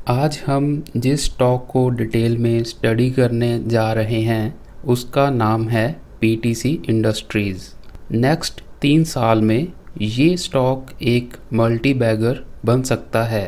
आज हम जिस स्टॉक को डिटेल में स्टडी करने जा रहे हैं उसका नाम है पीटीसी इंडस्ट्रीज़। नेक्स्ट 3 साल में ये स्टॉक एक मल्टी बैगर बन सकता है।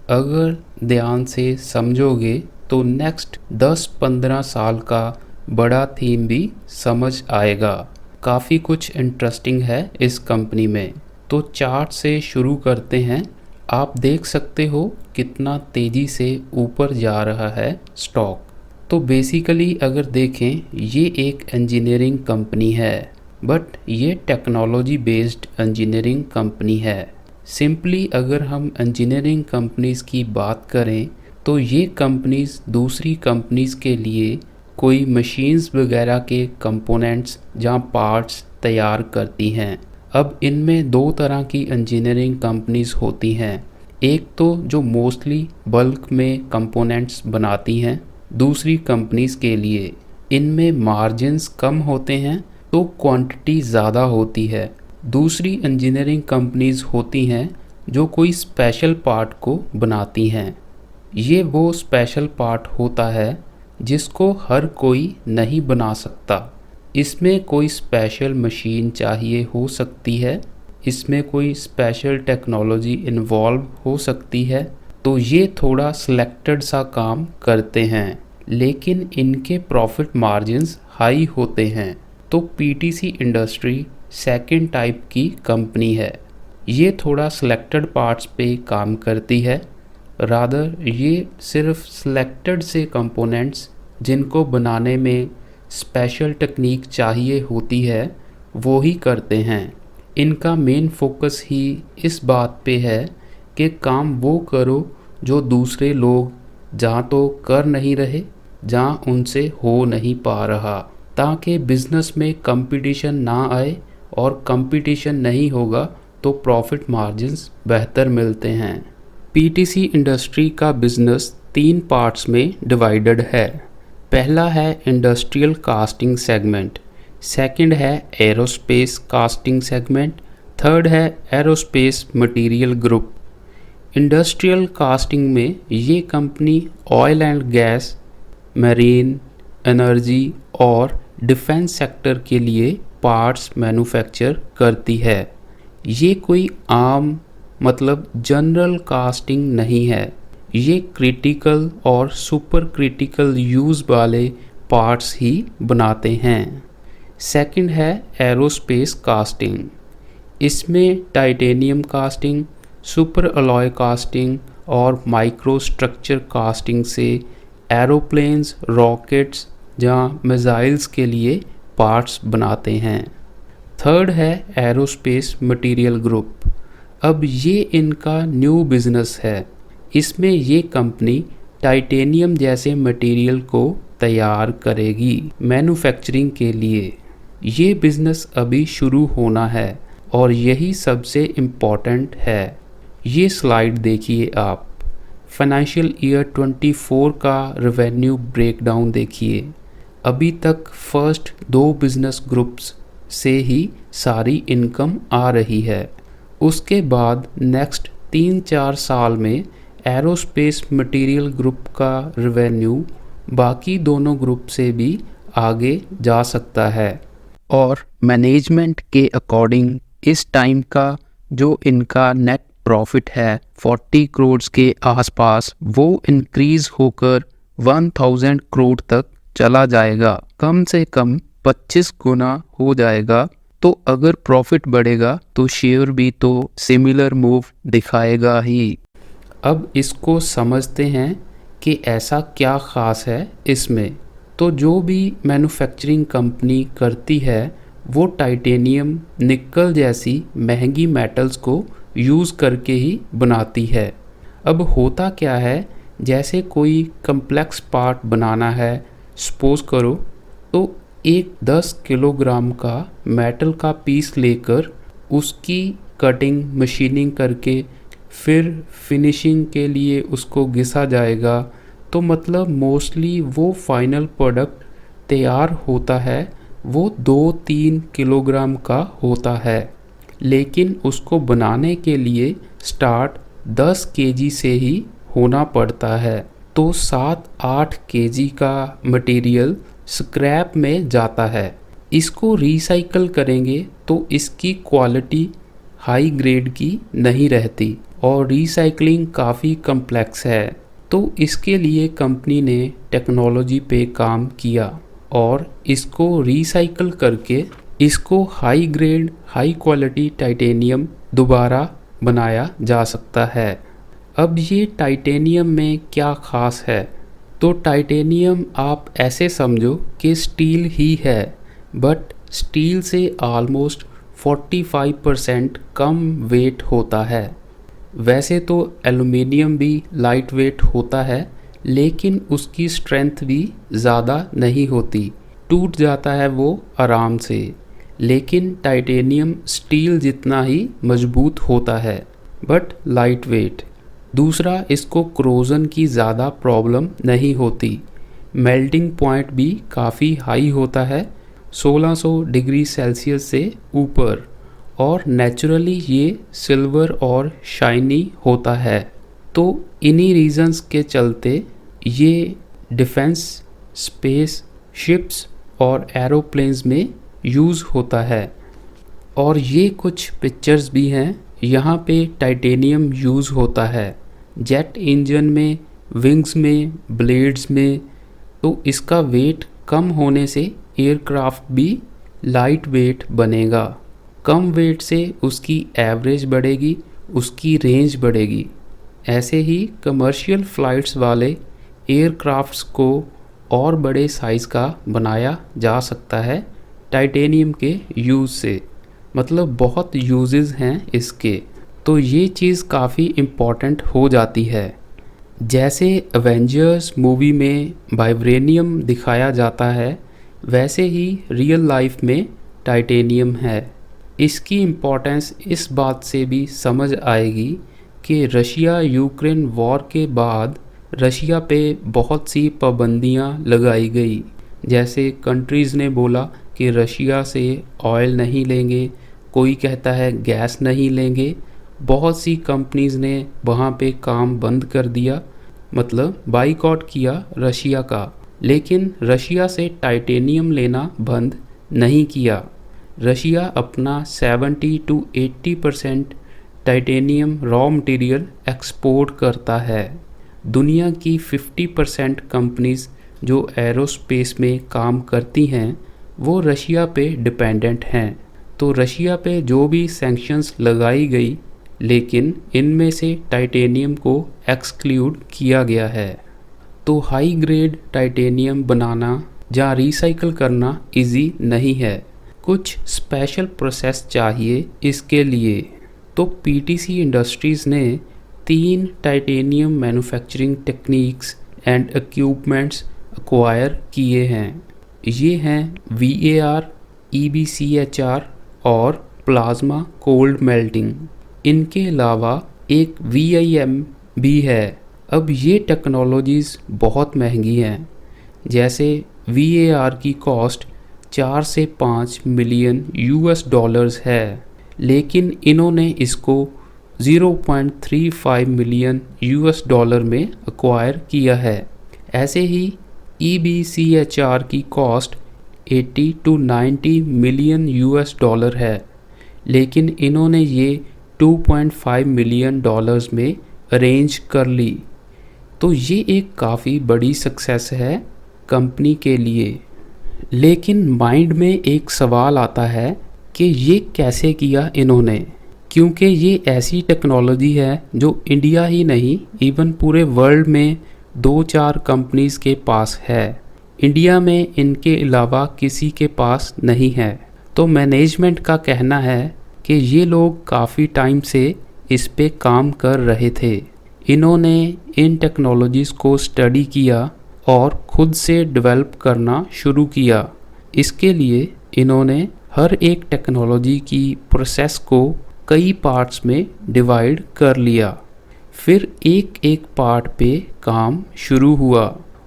अगर ध्यान से समझोगे तो नेक्स्ट 10-15 साल का बड़ा थीम भी समझ आएगा। काफ़ी कुछ इंटरेस्टिंग है इस कंपनी में। तो चार्ट से शुरू करते हैं। आप देख सकते हो कितना तेज़ी से ऊपर जा रहा है स्टॉक। तो बेसिकली अगर देखें ये एक इंजीनियरिंग कंपनी है, बट ये टेक्नोलॉजी बेस्ड इंजीनियरिंग कंपनी है। सिंपली अगर हम इंजीनियरिंग कंपनीज़ की बात करें तो ये कंपनीज़ दूसरी कंपनीज़ के लिए कोई मशीन्स वगैरह के कंपोनेंट्स या पार्ट्स तैयार करती हैं। अब इनमें दो तरह की इंजीनियरिंग कंपनीज़ होती हैं। एक तो जो मोस्टली बल्क में कंपोनेंट्स बनाती हैं, दूसरी कंपनीज़ के लिए इनमें मार्जिन्स कम होते हैं तो क्वांटिटी ज़्यादा होती है। दूसरी इंजीनियरिंग कंपनीज़ होती हैं जो कोई स्पेशल पार्ट को बनाती हैं। ये वो स्पेशल पार्ट होता है जिसको हर कोई नहीं बना सकता। इसमें कोई स्पेशल मशीन चाहिए हो सकती है, इसमें कोई स्पेशल टेक्नोलॉजी इन्वॉल्व हो सकती है। तो ये थोड़ा सिलेक्टेड सा काम करते हैं, लेकिन इनके प्रॉफिट मार्जिन्स हाई होते हैं। तो पीटीसी इंडस्ट्री सेकंड टाइप की कंपनी है। ये थोड़ा सिलेक्टेड पार्ट्स पे काम करती है। रादर ये सिर्फ सिलेक्टेड से कंपोनेंट्स जिनको बनाने में स्पेशल टेक्निक चाहिए होती है वो ही करते हैं। इनका मेन फोकस ही इस बात पे है कि काम वो करो जो दूसरे लोग जहाँ तो कर नहीं रहे, जहाँ उनसे हो नहीं पा रहा, ताकि बिज़नेस में कंपटीशन ना आए, और कंपटीशन नहीं होगा तो प्रॉफिट मार्जिन्स बेहतर मिलते हैं। पीटीसी इंडस्ट्री का बिज़नेस 3 पार्ट्स में डिवाइडेड है। पहला है इंडस्ट्रियल कास्टिंग सेगमेंट, सेकंड है एरोस्पेस कास्टिंग सेगमेंट, थर्ड है aerospace material group. Industrial casting में ये company oil and gas, marine, energy और डिफेंस सेक्टर के लिए पार्ट्स मैन्युफैक्चर करती है। ये कोई आम मतलब जनरल कास्टिंग नहीं है। ये क्रिटिकल और सुपर क्रिटिकल यूज़ वाले पार्ट्स ही बनाते हैं। सेकंड है एरोस्पेस कास्टिंग। इसमें titanium casting, super alloy casting और माइक्रो स्ट्रक्चर कास्टिंग से एरोप्लेन्स, रॉकेट्स या मिसाइल्स के लिए पार्ट्स बनाते हैं। थर्ड है एरोस्पेस मटेरियल ग्रुप। अब ये इनका न्यू बिज़नेस है। इसमें ये कंपनी टाइटेनियम जैसे मटेरियल को तैयार करेगी मैन्युफैक्चरिंग के लिए। ये बिज़नेस अभी शुरू होना है और यही सबसे इम्पॉर्टेंट है। ये स्लाइड देखिए आप। फाइनेंशियल ईयर 24 का रेवेन्यू ब्रेकडाउन देखिए। अभी तक फर्स्ट 2 बिज़नेस ग्रुप्स से ही सारी इनकम आ रही है। उसके बाद नेक्स्ट 3-4 साल में एरोस्पेस मटेरियल ग्रुप का रेवेन्यू बाकी दोनों ग्रुप से भी आगे जा सकता है। और मैनेजमेंट के अकॉर्डिंग इस टाइम का जो इनका नेट प्रॉफिट है 40 करोड़ के आसपास, वो इंक्रीज़ होकर 1000 करोड़ तक चला जाएगा। कम से कम 25 गुना हो जाएगा। तो अगर प्रॉफिट बढ़ेगा तो शेयर भी तो सिमिलर मूव दिखाएगा ही। अब इसको समझते हैं कि ऐसा क्या ख़ास है इसमें। तो जो भी मैन्युफैक्चरिंग कंपनी करती है वो टाइटेनियम, निकल जैसी महंगी मेटल्स को यूज़ करके ही बनाती है। अब होता क्या है, जैसे कोई कम्प्लेक्स पार्ट बनाना है, सपोज करो तो एक 10 किलोग्राम का मेटल का पीस लेकर उसकी कटिंग, मशीनिंग करके फिर फिनिशिंग के लिए उसको घिसा जाएगा। तो मतलब मोस्टली वो फाइनल प्रोडक्ट तैयार होता है वो 2-3 किलोग्राम का होता है, लेकिन उसको बनाने के लिए स्टार्ट 10 केजी से ही होना पड़ता है। तो 7-8 केजी का मटेरियल स्क्रैप में जाता है। इसको रिसाइकल करेंगे तो इसकी क्वालिटी हाई ग्रेड की नहीं रहती और रिसाइकलिंग काफ़ी कम्प्लेक्स है। तो इसके लिए कंपनी ने टेक्नोलॉजी पे काम किया और इसको रिसाइकल करके इसको high grade high quality titanium दोबारा बनाया जा सकता है। अब ये टाइटेनियम में क्या ख़ास है? तो टाइटेनियम आप ऐसे समझो कि स्टील ही है, बट स्टील से ऑलमोस्ट 45% कम वेट होता है। वैसे तो एल्युमिनियम भी लाइट वेट होता है, लेकिन उसकी स्ट्रेंथ भी ज़्यादा नहीं होती, टूट जाता है वो आराम से। लेकिन टाइटेनियम स्टील जितना ही मजबूत होता है, बट लाइट वेट। दूसरा, इसको क्रोजन की ज़्यादा प्रॉब्लम नहीं होती। मेल्टिंग पॉइंट भी काफ़ी हाई होता है, 1600 डिग्री सेल्सियस से ऊपर, और नेचुरली ये सिल्वर और शाइनी होता है। तो इन्हीं रीजंस के चलते ये डिफेंस, स्पेस, शिप्स और एरोप्लेन्स में यूज़ होता है। और ये कुछ पिक्चर्स भी हैं, यहाँ पे टाइटेनियम यूज़ होता है जेट इंजन में, विंग्स में, ब्लेड्स में। तो इसका वेट कम होने से एयरक्राफ्ट भी लाइट वेट बनेगा। कम वेट से उसकी एवरेज बढ़ेगी, उसकी रेंज बढ़ेगी। ऐसे ही कमर्शियल फ़्लाइट्स वाले एयरक्राफ्ट्स को और बड़े साइज़ का बनाया जा सकता है टाइटेनियम के यूज़ से। मतलब बहुत यूजेस हैं इसके। तो ये चीज़ काफ़ी इम्पॉर्टेंट हो जाती है। जैसे एवेंजर्स मूवी में वाइब्रेनियम दिखाया जाता है, वैसे ही रियल लाइफ में टाइटेनियम है। इसकी इम्पोर्टेंस इस बात से भी समझ आएगी कि रशिया यूक्रेन वॉर के बाद रशिया पे बहुत सी पाबंदियां लगाई गई। जैसे कंट्रीज़ ने बोला कि रशिया से ऑयल नहीं लेंगे, कोई कहता है गैस नहीं लेंगे। बहुत सी कंपनीज़ ने वहाँ पे काम बंद कर दिया, मतलब बाइकआउट किया रशिया का। लेकिन रशिया से टाइटेनियम लेना बंद नहीं किया। रशिया अपना 70 to 80% titanium raw material export करता है। दुनिया की 50% कंपनीज़ जो एरोस्पेस में काम करती हैं वो रशिया पे डिपेंडेंट हैं। तो रशिया पे जो भी सैंक्शंस लगाई गई, लेकिन इनमें से टाइटेनियम को एक्सक्लूड किया गया है। तो हाई ग्रेड टाइटेनियम बनाना या रिसाइकल करना इजी नहीं है, कुछ स्पेशल प्रोसेस चाहिए इसके लिए। तो पीटीसी इंडस्ट्रीज़ ने 3 titanium manufacturing techniques and equipments acquire किए हैं। ये हैं VAR, EBCHR और प्लाज्मा कोल्ड मेल्टिंग। इनके अलावा एक VIM भी है। अब ये टेक्नोलॉजीज़ बहुत महंगी हैं। जैसे VAR की कॉस्ट 4 से 5 मिलियन $US है, लेकिन इन्होंने इसको 0.35 मिलियन $US में एक्वायर किया है। ऐसे ही EBCHR की कॉस्ट 80 to 90 मिलियन $US है, लेकिन इन्होंने ये 2.5 मिलियन $, में अरेंज कर ली। तो ये एक काफ़ी बड़ी सक्सेस है कंपनी के लिए। लेकिन माइंड में एक सवाल आता है कि ये कैसे किया इन्होंने, क्योंकि ये ऐसी टेक्नोलॉजी है जो इंडिया ही नहीं, इवन पूरे वर्ल्ड में 2-4 कंपनीज़ के पास है। इंडिया में इनके अलावा किसी के पास नहीं है। तो मैनेजमेंट का कहना है कि ये लोग काफ़ी टाइम से इस पे काम कर रहे थे। इन्होंने इन टेक्नोलॉजीज़ को स्टडी किया और खुद से डेवलप करना शुरू किया। इसके लिए इन्होंने हर एक टेक्नोलॉजी की प्रोसेस को कई पार्ट्स में डिवाइड कर लिया। फिर एक एक पार्ट पे काम शुरू हुआ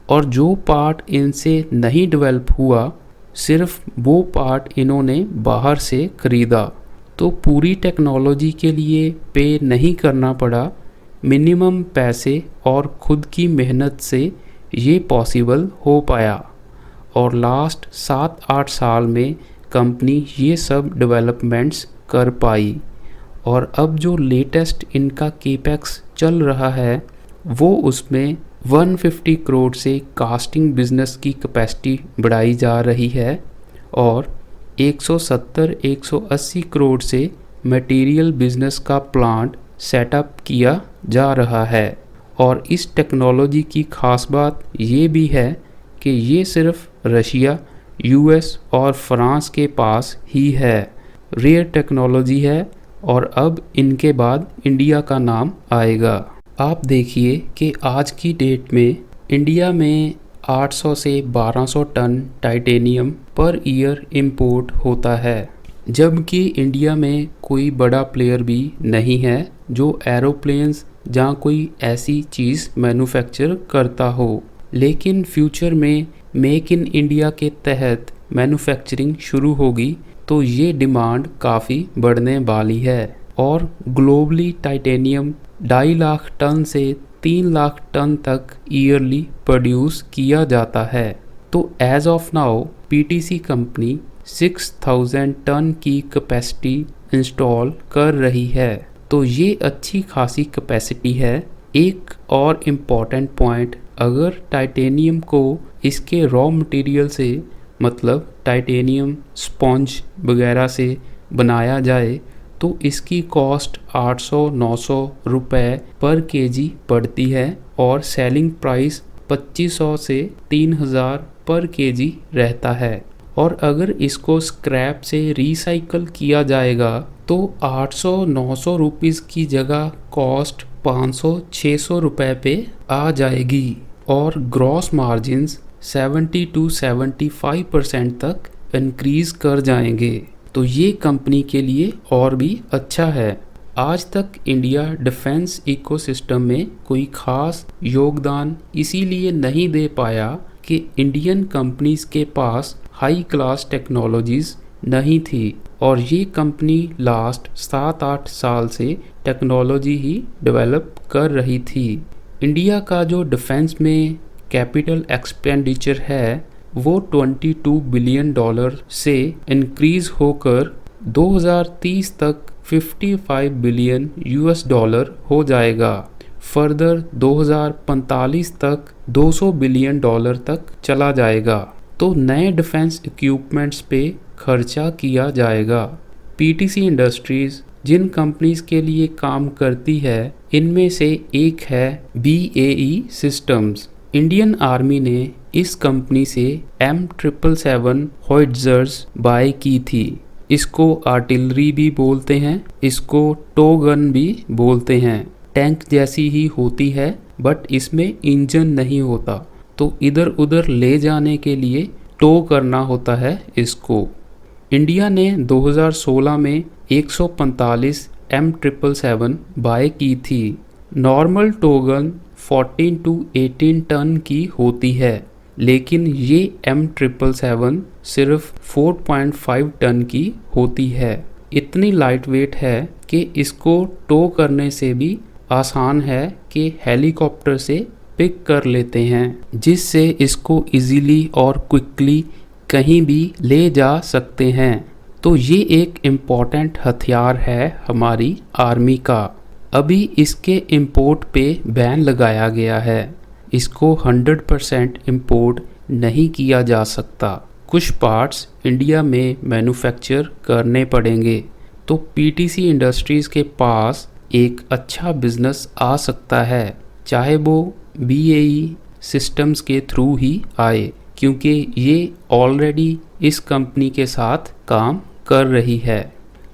और जो पार्ट इनसे नहीं डेवलप हुआ, सिर्फ वो पार्ट इन्होंने बाहर से ख़रीदा। तो पूरी टेक्नोलॉजी के लिए पे नहीं करना पड़ा, मिनिमम पैसे और खुद की मेहनत से ये पॉसिबल हो पाया और लास्ट 7-8 साल में कंपनी ये सब डेवलपमेंट्स कर पाई। और अब जो लेटेस्ट इनका केपेक्स चल रहा है वो उसमें 150 करोड़ से कास्टिंग बिजनेस की कैपेसिटी बढ़ाई जा रही है और 170-180 करोड़ से मटेरियल बिजनेस का प्लांट सेटअप किया जा रहा है। और इस टेक्नोलॉजी की खास बात ये भी है कि ये सिर्फ रशिया, यूएस और फ्रांस के पास ही है, रेयर टेक्नोलॉजी है और अब इनके बाद इंडिया का नाम आएगा। आप देखिए कि आज की डेट में इंडिया में 800 से 1200 ton titanium per year import होता है, जबकि इंडिया में कोई बड़ा प्लेयर भी नहीं है जो एरोप्लेन्स जहाँ कोई ऐसी चीज़ मैन्युफैक्चर करता हो। लेकिन फ्यूचर में मेक इन इंडिया के तहत मैन्युफैक्चरिंग शुरू होगी तो ये डिमांड काफ़ी बढ़ने वाली है और ग्लोबली टाइटेनियम 2.5 लाख टन से 3 लाख टन तक ईयरली प्रोड्यूस किया जाता है। तो as of now PTC company 6000 ton की कैपेसिटी इंस्टॉल कर रही है, तो ये अच्छी खासी कैपेसिटी है। एक और इम्पॉर्टेंट पॉइंट, अगर टाइटेनियम को इसके रॉ मटेरियल से मतलब टाइटेनियम स्पॉन्ज वगैरह से बनाया जाए तो इसकी कॉस्ट 800-900 रुपए पर केजी पड़ती है और सेलिंग प्राइस 2500 से 3000 पर केजी रहता है। और अगर इसको स्क्रैप से रिसाइकल किया जाएगा तो 800-900 रुपीज़ की जगह कॉस्ट 500-600 रुपए पे आ जाएगी और ग्रॉस मार्जिन्स 70-75% तक इंक्रीज कर जाएंगे। तो ये कंपनी के लिए और भी अच्छा है। आज तक इंडिया डिफेंस इकोसिस्टम में कोई खास योगदान इसीलिए नहीं दे पाया कि इंडियन कंपनीज के पास हाई क्लास टेक्नोलॉजीज नहीं थी और ये कंपनी लास्ट 7-8 साल से टेक्नोलॉजी ही डेवलप कर रही थी। इंडिया का जो डिफेंस में कैपिटल एक्सपेंडिचर है वो $22 बिलियन से इंक्रीज होकर 2030 तक $55 बिलियन हो जाएगा। फर्दर 2045 तक $200 बिलियन तक चला जाएगा। तो नए डिफेंस इक्विपमेंट्स पे खर्चा किया जाएगा। पीटीसी इंडस्ट्रीज जिन कंपनीज के लिए काम करती है इनमें से एक है BAE सिस्टम्स। इंडियन आर्मी ने इस कंपनी से M777 होइट्जर्स बाय की थी। इसको आर्टिलरी भी बोलते हैं, इसको टो गन भी बोलते हैं। टैंक जैसी ही होती है बट इसमें इंजन नहीं होता, तो इधर उधर ले जाने के लिए टो करना होता है इसको। इंडिया ने 2016 में 145 M777 बाय की थी। नॉर्मल टोगन 14-18 टन की होती है, लेकिन ये M777 सिर्फ 4.5 टन की होती है। इतनी लाइट वेट है कि इसको टो करने से भी आसान है कि हेलीकॉप्टर से पिक कर लेते हैं, जिससे इसको इजीली और क्विकली कहीं भी ले जा सकते हैं। तो ये एक इम्पॉर्टेंट हथियार है हमारी आर्मी का। अभी इसके इंपोर्ट पे बैन लगाया गया है, इसको 100% इंपोर्ट नहीं किया जा सकता। कुछ पार्ट्स इंडिया में मैन्युफैक्चर करने पड़ेंगे। तो पीटीसी इंडस्ट्रीज़ के पास एक अच्छा बिजनेस आ सकता है, चाहे वो BAE सिस्टम्स के थ्रू ही आए, क्योंकि ये ऑलरेडी इस कंपनी के साथ काम कर रही है।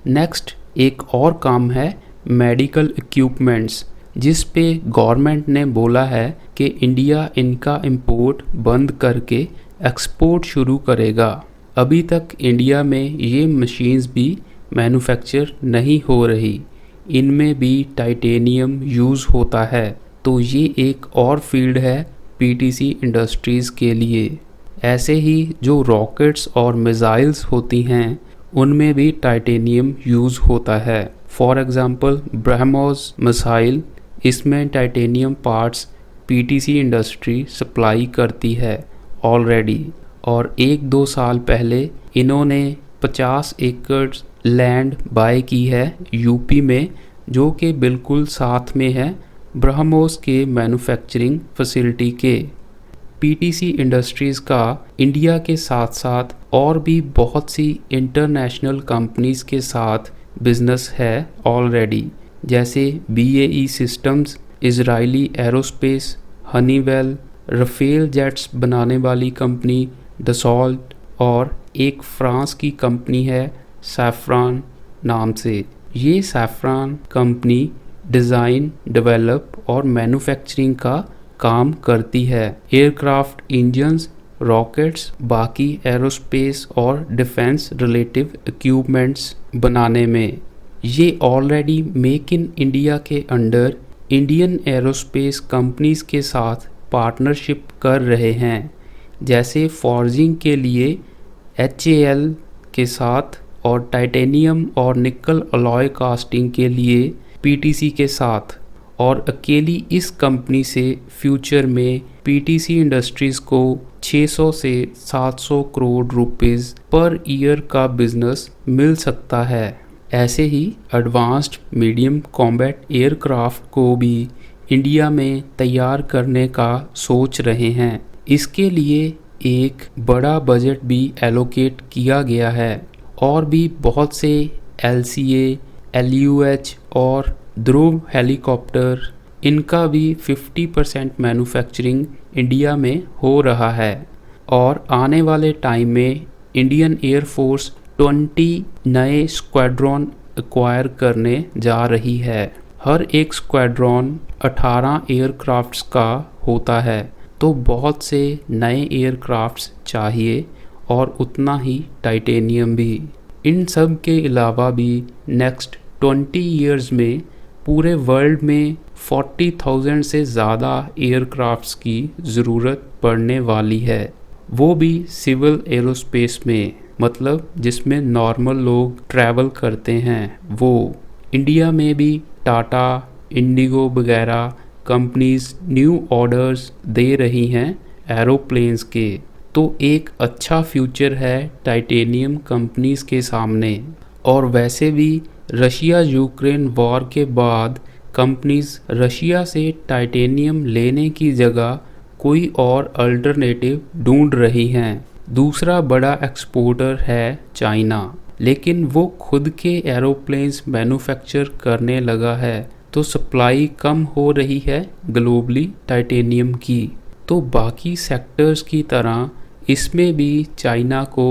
नेक्स्ट एक और काम है मेडिकल इक्विपमेंट्स, जिस पे गवर्नमेंट ने बोला है कि इंडिया इनका इंपोर्ट बंद करके एक्सपोर्ट शुरू करेगा। अभी तक इंडिया में ये मशीन्स भी मैन्युफैक्चर नहीं हो रही, इनमें भी टाइटेनियम यूज़ होता है। तो ये एक और फील्ड है पीटीसी इंडस्ट्रीज़ के लिए। ऐसे ही जो रॉकेट्स और मिसाइल्स होती हैं उनमें भी टाइटेनियम यूज़ होता है। फॉर एग्ज़ाम्पल ब्रह्मोस मिसाइल इसमें titanium parts PTC industry supply करती है ऑलरेडी। और 1-2 साल पहले इन्होंने 50 एकड़ लैंड बाय की है यूपी में, जो कि बिल्कुल साथ में है ब्रह्मोस के मैन्युफैक्चरिंग फैसिलिटी के। पीटीसी इंडस्ट्रीज़ का इंडिया के साथ साथ और भी बहुत सी इंटरनेशनल कंपनीज़ के साथ बिजनेस है ऑलरेडी, जैसे BAE systems, Israeli aerospace, Honeywell, Rafale jets बनाने वाली कंपनी डसॉल्ट और एक फ्रांस की कंपनी है सैफ्रॉन नाम से। ये सैफ्रॉन कंपनी डिज़ाइन, डेवलप और मैन्युफैक्चरिंग का काम करती है एयरक्राफ्ट इंजन्स, रॉकेट्स, बाकी एरोस्पेस और डिफेंस रिलेटिव इक्विपमेंट्स बनाने में। ये ऑलरेडी मेक इन इंडिया के अंडर इंडियन एरोस्पेस कंपनीज के साथ पार्टनरशिप कर रहे हैं, जैसे फॉर्जिंग के लिए HAL के साथ और टाइटेनियम और निकल अलॉय कास्टिंग के लिए PTC के साथ। और अकेली इस कंपनी से फ्यूचर में PTC इंडस्ट्रीज़ को 600 से 700 करोड़ रुपीस पर ईयर का बिजनेस मिल सकता है। ऐसे ही एडवांस्ड मीडियम कॉम्बैट एयरक्राफ्ट को भी इंडिया में तैयार करने का सोच रहे हैं। इसके लिए एक बड़ा बजट भी एलोकेट किया गया है और भी बहुत से LCA, LUH और ध्रुव हेलीकॉप्टर, इनका भी 50% मैन्युफैक्चरिंग इंडिया में हो रहा है। और आने वाले टाइम में इंडियन एयरफोर्स 20 नए स्क्वाड्रॉन एक्वायर करने जा रही है। हर एक स्क्वाड्रॉन 18 एयरक्राफ्ट्स का होता है, तो बहुत से नए एयरक्राफ्ट्स चाहिए और उतना ही टाइटेनियम भी। इन सब के अलावा भी नेक्स्ट 20 ईयर्स में पूरे वर्ल्ड में 40,000 से ज़्यादा एयरक्राफ्ट्स की ज़रूरत पड़ने वाली है, वो भी सिविल एरोस्पेस में, मतलब जिसमें नॉर्मल लोग ट्रैवल करते हैं वो। इंडिया में भी टाटा, इंडिगो वगैरह कंपनीज न्यू ऑर्डर्स दे रही हैं एरोप्लेन्स के, तो एक अच्छा फ्यूचर है टाइटेनियम कंपनीज के सामने। और वैसे भी रशिया यूक्रेन वॉर के बाद कंपनीज रशिया से टाइटेनियम लेने की जगह कोई और अल्टरनेटिव ढूंढ रही हैं। दूसरा बड़ा एक्सपोर्टर है चाइना, लेकिन वो खुद के एरोप्लेन्स मैन्युफैक्चर करने लगा है, तो सप्लाई कम हो रही है ग्लोबली टाइटेनियम की। तो बाकी सेक्टर्स की तरह इसमें भी चाइना को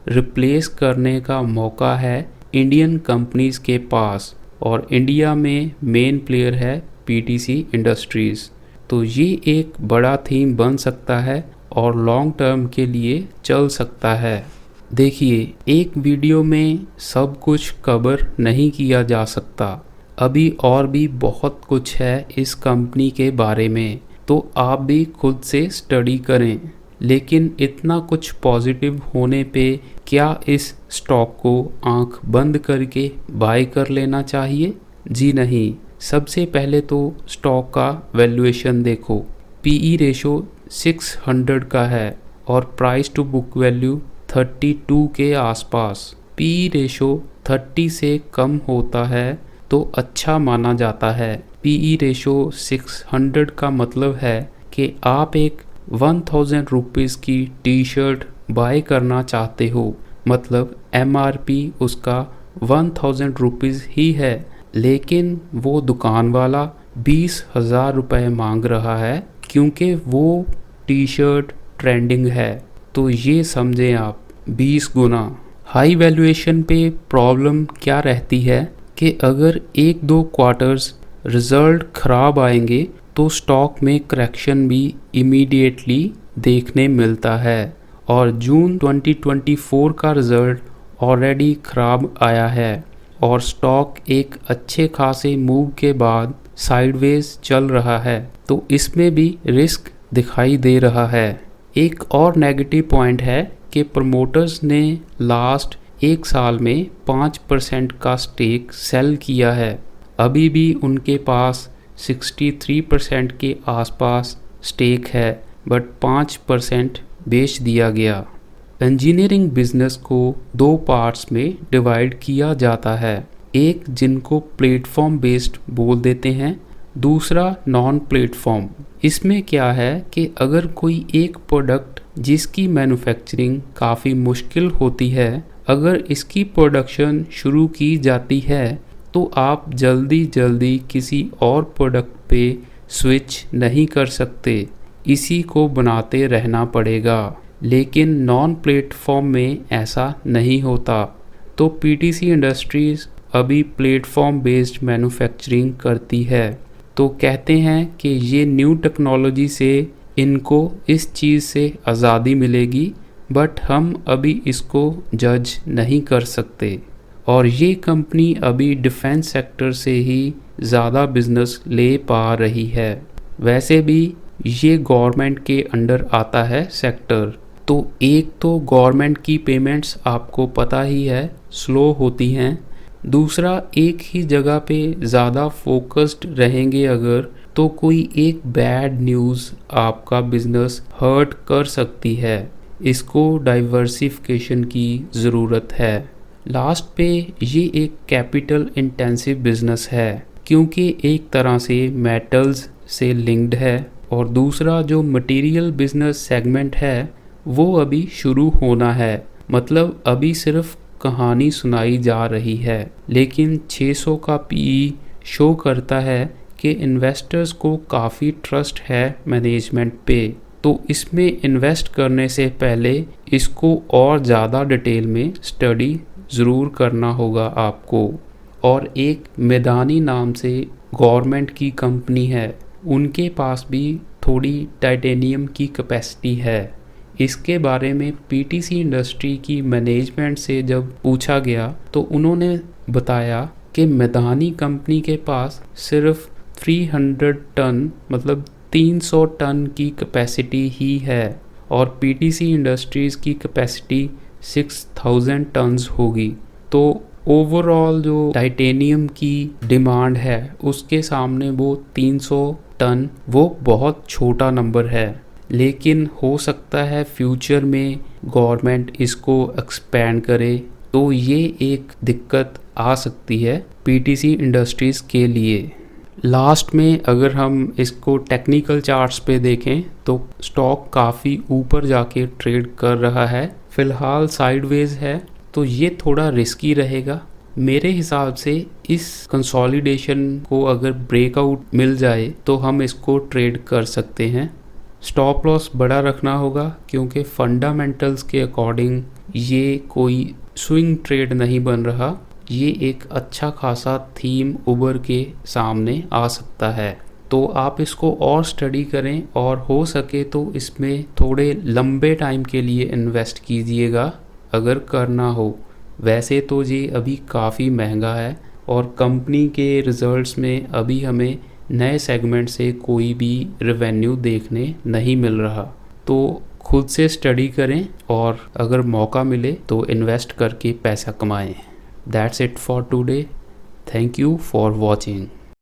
रिप्लेस करने का मौका है इंडियन कंपनीज के पास, और इंडिया में मेन प्लेयर है PTC इंडस्ट्रीज़। तो ये एक बड़ा थीम बन सकता है और लॉन्ग टर्म के लिए चल सकता है। देखिए, एक वीडियो में सब कुछ कवर नहीं किया जा सकता, अभी और भी बहुत कुछ है इस कंपनी के बारे में, तो आप भी खुद से स्टडी करें। लेकिन इतना कुछ पॉजिटिव होने पे क्या इस स्टॉक को आंख बंद करके बाय कर लेना चाहिए? जी नहीं। सबसे पहले तो स्टॉक का वैल्यूएशन देखो। PE रेशो 600 का है और प्राइस टू बुक वैल्यू 32 के आसपास। PE रेशो 30 से कम होता है तो अच्छा माना जाता है। PE रेशो 600 का मतलब है कि आप एक 1000 रुपीज़ की टी शर्ट बाय करना चाहते हो, मतलब MRP उसका 1000 रुपीज़ ही है, लेकिन वो दुकान वाला 20,000 रुपये मांग रहा है क्योंकि वो टी शर्ट ट्रेंडिंग है। तो ये समझें आप 20 गुना। हाई वैल्यूएशन पे प्रॉब्लम क्या रहती है कि अगर 1-2 क्वार्टर्स रिजल्ट ख़राब आएंगे तो स्टॉक में करेक्शन भी इमीडिएटली देखने मिलता है। और जून 2024 का रिज़ल्ट ऑलरेडी ख़राब आया है और स्टॉक एक अच्छे खासे मूव के बाद साइडवेज चल रहा है, तो इसमें भी रिस्क दिखाई दे रहा है। एक और नेगेटिव पॉइंट है कि प्रमोटर्स ने लास्ट 1 साल में 5% का स्टेक सेल किया है। अभी भी उनके पास 63% के आसपास स्टेक है, बट 5% बेच दिया गया। इंजीनियरिंग बिजनेस को दो पार्ट्स में डिवाइड किया जाता है, एक जिनको प्लेटफॉर्म बेस्ड बोल देते हैं, दूसरा नॉन प्लेटफॉर्म। इसमें क्या है कि अगर कोई एक प्रोडक्ट जिसकी मैन्युफैक्चरिंग काफ़ी मुश्किल होती है, अगर इसकी प्रोडक्शन शुरू की जाती है तो आप जल्दी जल्दी किसी और प्रोडक्ट पे स्विच नहीं कर सकते, इसी को बनाते रहना पड़ेगा। लेकिन नॉन प्लेटफॉर्म में ऐसा नहीं होता। तो पीटीसी इंडस्ट्रीज़ अभी प्लेटफॉर्म बेस्ड मैन्युफैक्चरिंग करती है। तो कहते हैं कि ये न्यू टेक्नोलॉजी से इनको इस चीज़ से आज़ादी मिलेगी, बट हम अभी इसको जज नहीं कर सकते। और ये कंपनी अभी डिफेंस सेक्टर से ही ज़्यादा बिजनेस ले पा रही है। वैसे भी ये गवर्नमेंट के अंडर आता है सेक्टर। तो एक तो गवर्नमेंट की पेमेंट्स आपको पता ही है स्लो होती हैं, दूसरा एक ही जगह पे ज़्यादा फोकस्ड रहेंगे अगर, तो कोई एक बैड न्यूज़ आपका बिजनेस हर्ट कर सकती है। इसको डाइवर्सिफिकेशन की ज़रूरत है। लास्ट पे ये एक कैपिटल इंटेंसिव बिजनेस है, क्योंकि एक तरह से मेटल्स से लिंक्ड है, और दूसरा जो मटेरियल बिजनेस सेगमेंट है वो अभी शुरू होना है। मतलब अभी सिर्फ कहानी सुनाई जा रही है, लेकिन 600 का पीई शो करता है कि इन्वेस्टर्स को काफ़ी ट्रस्ट है मैनेजमेंट पे। तो इसमें इन्वेस्ट करने से पहले इसको और ज़्यादा डिटेल में स्टडी ज़रूर करना होगा आपको। और एक मैदानी नाम से गवर्नमेंट की कंपनी है, उनके पास भी थोड़ी टाइटेनियम की कैपेसिटी है। इसके बारे में पीटीसी इंडस्ट्री की मैनेजमेंट से जब पूछा गया तो उन्होंने बताया कि मैदानी कंपनी के पास सिर्फ 300 टन मतलब 300 टन की कैपेसिटी ही है, और पीटीसी इंडस्ट्रीज़ की कैपेसिटी 6000 टन्स होगी। तो ओवरऑल जो टाइटेनियम की डिमांड है उसके सामने वो 300 टन वो बहुत छोटा नंबर है। लेकिन हो सकता है फ्यूचर में गवर्नमेंट इसको एक्सपेंड करे, तो ये एक दिक्कत आ सकती है पीटीसी इंडस्ट्रीज़ के लिए। लास्ट में अगर हम इसको टेक्निकल चार्ट्स पे देखें तो स्टॉक काफ़ी ऊपर जाके ट्रेड कर रहा है, फ़िलहाल साइडवेज है, तो ये थोड़ा रिस्की रहेगा। मेरे हिसाब से इस कंसोलिडेशन को अगर ब्रेकआउट मिल जाए तो हम इसको ट्रेड कर सकते हैं। स्टॉप लॉस बड़ा रखना होगा, क्योंकि फंडामेंटल्स के अकॉर्डिंग ये कोई स्विंग ट्रेड नहीं बन रहा, ये एक अच्छा खासा थीम उभर के सामने आ सकता है। तो आप इसको और स्टडी करें, और हो सके तो इसमें थोड़े लंबे टाइम के लिए इन्वेस्ट कीजिएगा अगर करना हो। वैसे तो ये अभी काफ़ी महंगा है, और कंपनी के रिजल्ट्स में अभी हमें नए सेगमेंट से कोई भी रेवेन्यू देखने नहीं मिल रहा। तो खुद से स्टडी करें, और अगर मौका मिले तो इन्वेस्ट करके पैसा कमाएं। That's it for today. Thank you for watching.